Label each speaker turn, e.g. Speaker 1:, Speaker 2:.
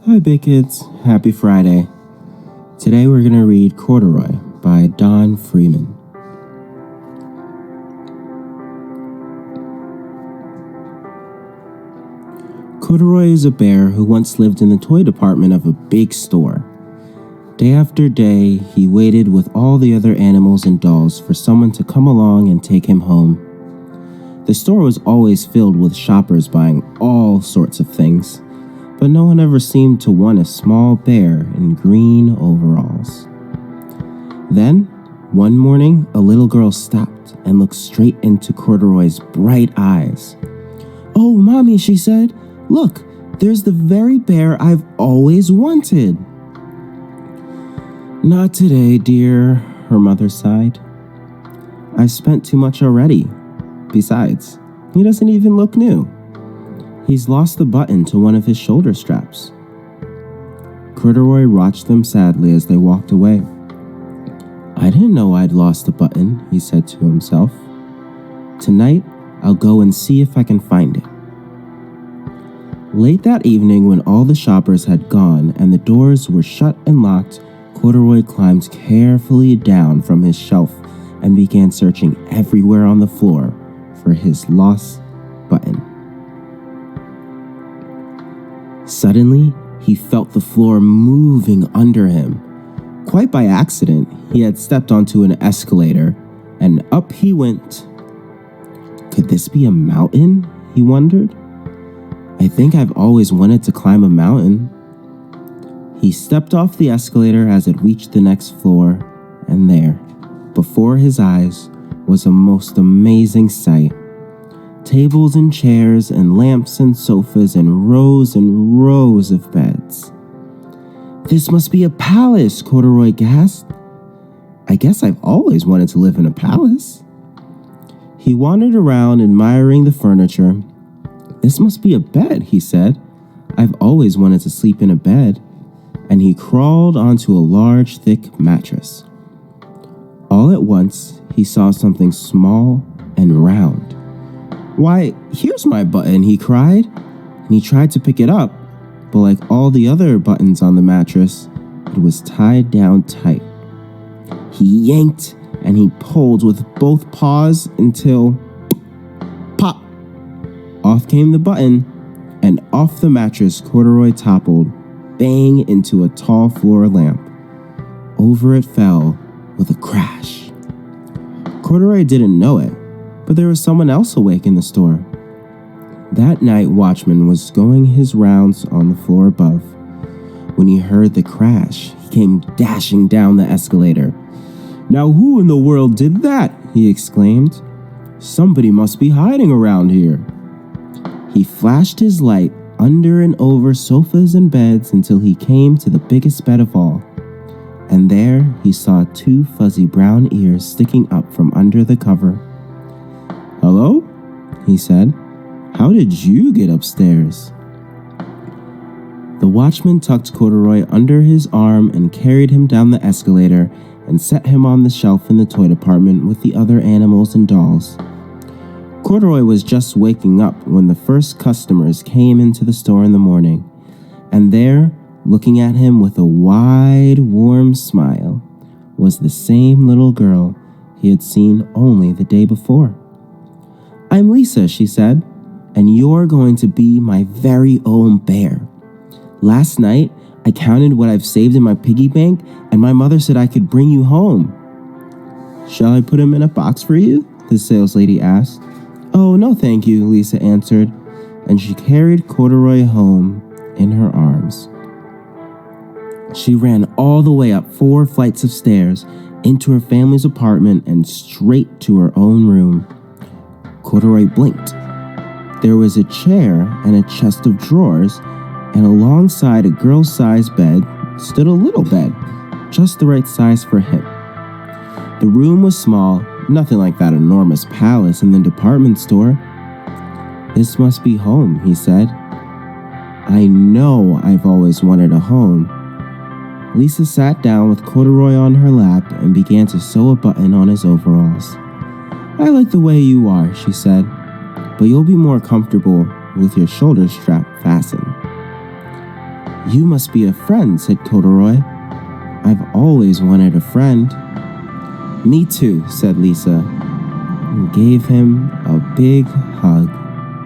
Speaker 1: Hi Big Kids, happy Friday. Today we're going to read Corduroy by Don Freeman. Corduroy is a bear who once lived in the toy department of a big store. Day after day, he waited with all the other animals and dolls for someone to come along and take him home. The store was always filled with shoppers buying all sorts of things, but no one ever seemed to want a small bear in green overalls. Then, one morning, a little girl stopped and looked straight into Corduroy's bright eyes. "Oh, Mommy," she said, "look, there's the very bear I've always wanted." "Not today, dear," her mother sighed. "I've spent too much already. Besides, he doesn't even look new. He's lost the button to one of his shoulder straps." Corduroy watched them sadly as they walked away. "I didn't know I'd lost the button," he said to himself. "Tonight, I'll go and see if I can find it." Late that evening, when all the shoppers had gone and the doors were shut and locked, Corduroy climbed carefully down from his shelf and began searching everywhere on the floor for his lost button. Suddenly, he felt the floor moving under him. Quite by accident, he had stepped onto an escalator, and up he went. Could this be a mountain? He wondered. "I think I've always wanted to climb a mountain." He stepped off the escalator as it reached the next floor, and there, before his eyes, was a most amazing sight. Tables and chairs and lamps and sofas and rows of beds. "This must be a palace," Corduroy gasped. "I guess I've always wanted to live in a palace." He wandered around admiring the furniture. "This must be a bed," he said. "I've always wanted to sleep in a bed." And he crawled onto a large, thick mattress. All at once, he saw something small and round. "Why, here's my button," he cried, and he tried to pick it up, but like all the other buttons on the mattress, it was tied down tight. He yanked and he pulled with both paws until, pop! Off came the button, and off the mattress Corduroy toppled, bang into a tall floor lamp. Over it fell with a crash. Corduroy didn't know it, but there was someone else awake in the store. That night watchman was going his rounds on the floor above. When he heard the crash, he came dashing down the escalator. "Now who in the world did that?" he exclaimed. "Somebody must be hiding around here." He flashed his light under and over sofas and beds until he came to the biggest bed of all. And there he saw two fuzzy brown ears sticking up from under the cover. "Hello?" he said. "How did you get upstairs?" The watchman tucked Corduroy under his arm and carried him down the escalator and set him on the shelf in the toy department with the other animals and dolls. Corduroy was just waking up when the first customers came into the store in the morning, and there, looking at him with a wide, warm smile, was the same little girl he had seen only the day before. "I'm Lisa," she said, "and you're going to be my very own bear. Last night, I counted what I've saved in my piggy bank, and my mother said I could bring you home." "Shall I put him in a box for you?" the saleslady asked. "Oh, no thank you," Lisa answered, and she carried Corduroy home in her arms. She ran all the way up 4 flights of stairs, into her family's apartment, and straight to her own room. Corduroy blinked. There was a chair and a chest of drawers, and alongside a girl-sized bed stood a little bed, just the right size for him. The room was small, nothing like that enormous palace in the department store. "This must be home," he said. "I know I've always wanted a home." Lisa sat down with Corduroy on her lap and began to sew a button on his overalls. "I like the way you are," she said, "but you'll be more comfortable with your shoulder strap fastened." "You must be a friend," said Corduroy. "I've always wanted a friend." "Me too," said Lisa, and gave him a big hug.